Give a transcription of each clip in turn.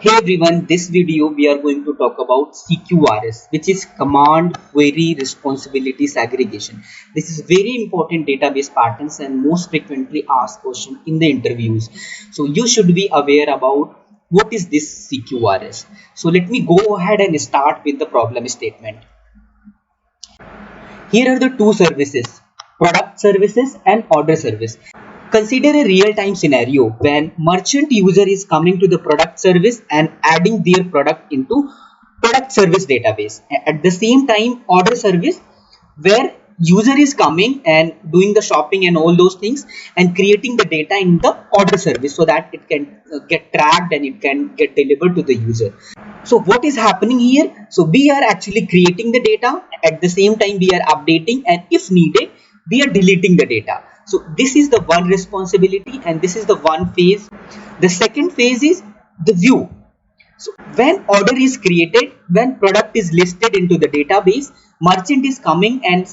Hey everyone, this video we are going to talk about CQRS, which is Command Query Responsibility Segregation. This is very important database patterns and most frequently asked question in the interviews. So you should be aware about what is this CQRS. So let me go ahead and start with the problem statement. Here are the two services, product services and order service. Consider a real-time scenario when merchant user is coming to the product service and adding their product into product service database. At the same time, order service where user is coming and doing the shopping and all those things and creating the data in the order service so that it can get tracked and it can get delivered to the user. So what is happening here? So we are actually creating the data, at the same time we are updating, and if needed we are deleting the data. So this is the one responsibility and this is the one phase. The second phase is the view. So when order is created, when product is listed into the database, merchant is coming and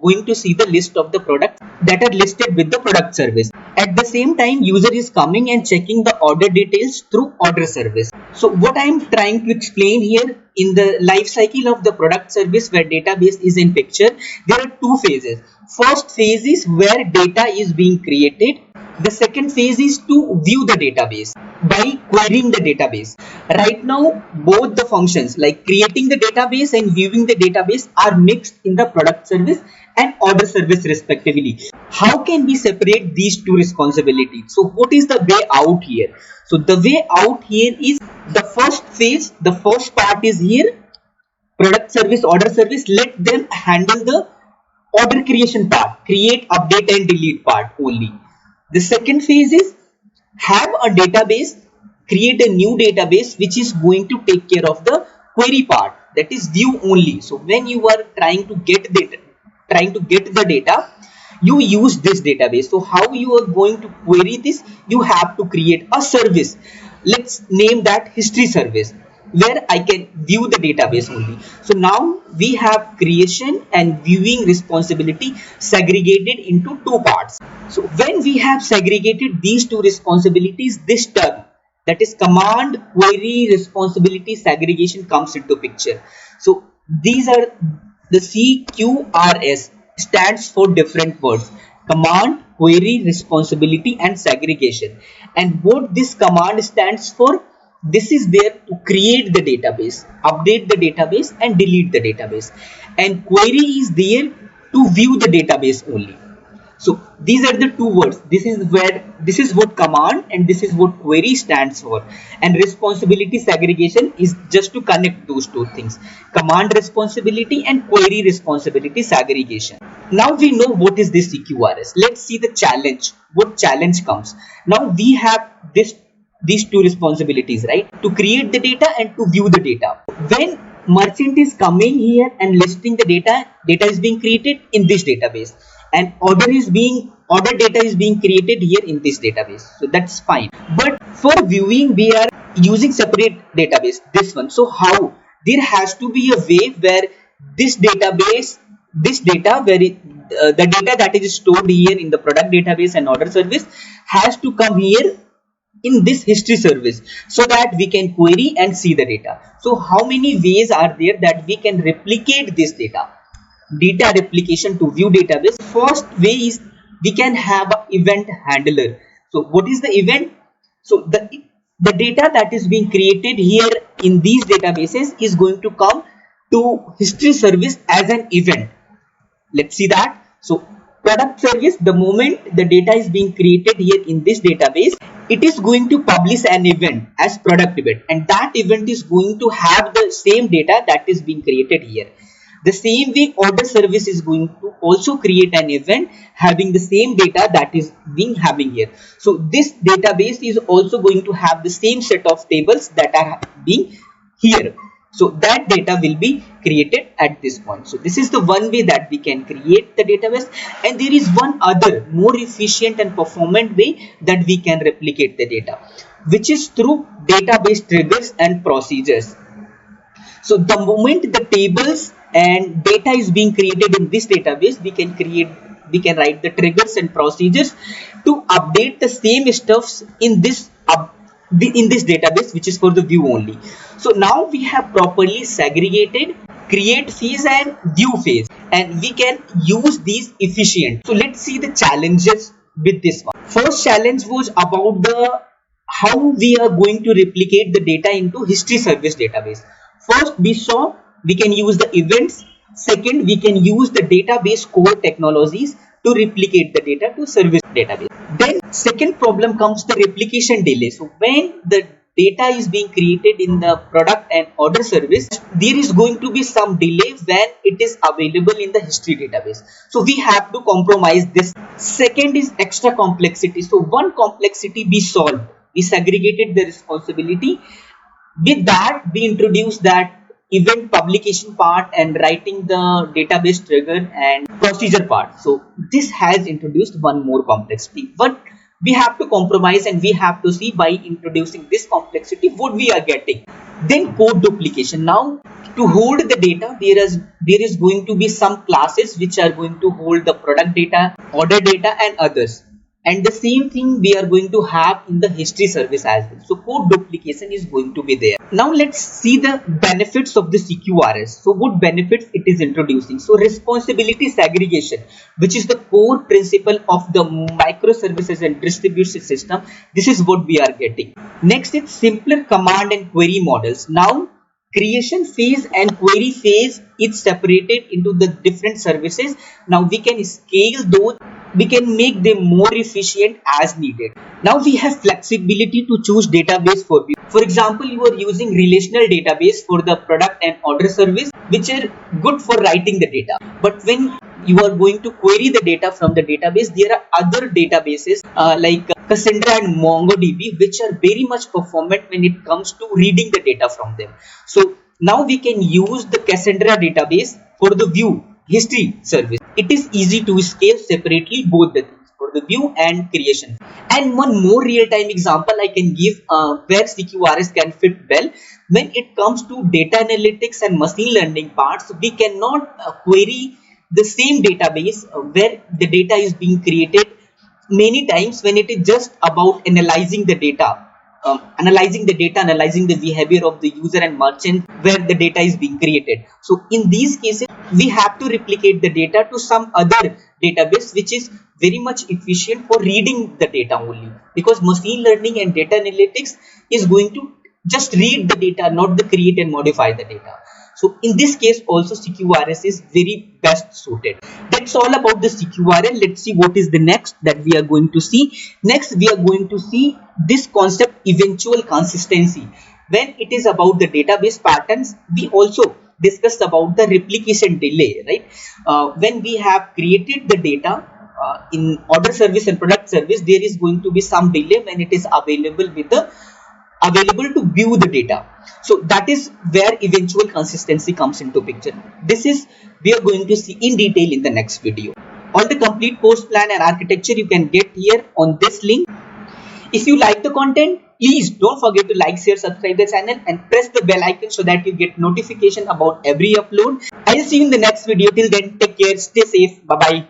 going to see the list of the products that are listed with the product service. At the same time, user is coming and checking the order details through order service. So what I am trying to explain here, in the life cycle of the product service where database is in picture, there are two phases. First phase is where data is being created. The second phase is to view the database by querying the database. Right now, both the functions like creating the database and viewing the database are mixed in the product service and order service respectively. How can we separate these two responsibilities? So what is the way out here? So the way out here is the first phase, the first part is here, product service, order service, let them handle the order creation part, create, update and delete part only. The second phase is have a database, create a new database which is going to take care of the query part, that is view only. So when you are trying to get the data, you use this database. So how you are going to query this? You have to create a service. Let's name that history service, where I can view the database only. So now we have creation and viewing responsibility segregated into two parts. So when we have segregated these two responsibilities, this term, that is command query responsibility segregation, comes into picture. So these are the CQRS stands for different words: command, query, responsibility and segregation. And what this command stands for, this is there to create the database, update the database and delete the database, and query is there to view the database only. So these are the two words. This is what command and this is what query stands for, and responsibility segregation is just to connect those two things: command responsibility and query responsibility segregation. Now we know what is this CQRS. Let's see the challenge. What challenge comes? Now we have these two responsibilities, right? To create the data and to view the data. When merchant is coming here and listing the data is being created in this database, and order data is being created here in this database. So that's fine. But for viewing, we are using separate database, this one. So how? There has to be a way where this database, the data that is stored here in the product database and order service has to come here in this history service so that we can query and see the data. So how many ways are there that we can replicate this data replication to view database? First way is we can have an event handler. So what is the event? So the data that is being created here in these databases is going to come to history service as an event. Let's see that. So product service, the moment the data is being created here in this database, it is going to publish an event as product event, and that event is going to have the same data that is being created here. The same way order service is going to also create an event having the same data that is being having here. So this database is also going to have the same set of tables that are being here. So that data will be created at this point. So this is the one way that we can create the database, and there is one other more efficient and performant way that we can replicate the data, which is through database triggers and procedures. So the moment the tables and data is being created in this database, we can write the triggers and procedures to update the same stuffs in this in this database, which is for the view only. So now we have properly segregated create phase and view phase, and we can use these efficient. So let's see the challenges with this one. First challenge was about the how we are going to replicate the data into history service database. First, we saw we can use the events. Second, we can use the database core technologies to replicate the data to service database. Then second problem comes the replication delay. So when the data is being created in the product and order service, there is going to be some delay when it is available in the history database. So we have to compromise this. Second is extra complexity. So one complexity we solved. We segregated the responsibility. With that, we introduced that event publication part and writing the database trigger and procedure part. So this has introduced one more complexity, but we have to compromise and we have to see by introducing this complexity what we are getting. Then code duplication. Now to hold the data, there is going to be some classes which are going to hold the product data, order data and others. And the same thing we are going to have in the history service as well. So code duplication is going to be there. Now let's see the benefits of the CQRS. So what benefits it is introducing? So responsibility segregation, which is the core principle of the microservices and distributed system. This is what we are getting. Next is simpler command and query models. Now creation phase and query phase is separated into the different services. Now we can scale those, we can make them more efficient as needed. Now we have flexibility to choose database for you. For example, you are using relational database for the product and order service, which are good for writing the data. But when you are going to query the data from the database, there are other databases like Cassandra and MongoDB, which are very much performant when it comes to reading the data from them. So now we can use the Cassandra database for the view history service. It is easy to scale separately both the things for the view and creation. And one more real-time example I can give where CQRS can fit well. When it comes to data analytics and machine learning parts, we cannot query the same database where the data is being created many times when it is just about analyzing the data. Analyzing the behavior of the user and merchant where the data is being created. So in these cases, we have to replicate the data to some other database which is very much efficient for reading the data only, because machine learning and data analytics is going to just read the data, not the create and modify the data. So in this case also CQRS is very best suited. That's all about the CQRL. Let's see what is the next that we are going to see. Next we are going to see this concept eventual consistency. When it is about the database patterns, we also discussed about the replication delay, right? When we have created the data in order service and product service, there is going to be some delay when it is available to view the data. So that is where eventual consistency comes into picture. This is we are going to see in detail in the next video. All the complete course plan and architecture you can get here on this link. If you like the content, please don't forget to like, share, subscribe the channel and press the bell icon so that you get notification about every upload. I'll see you in the next video. Till then, take care, stay safe, bye bye.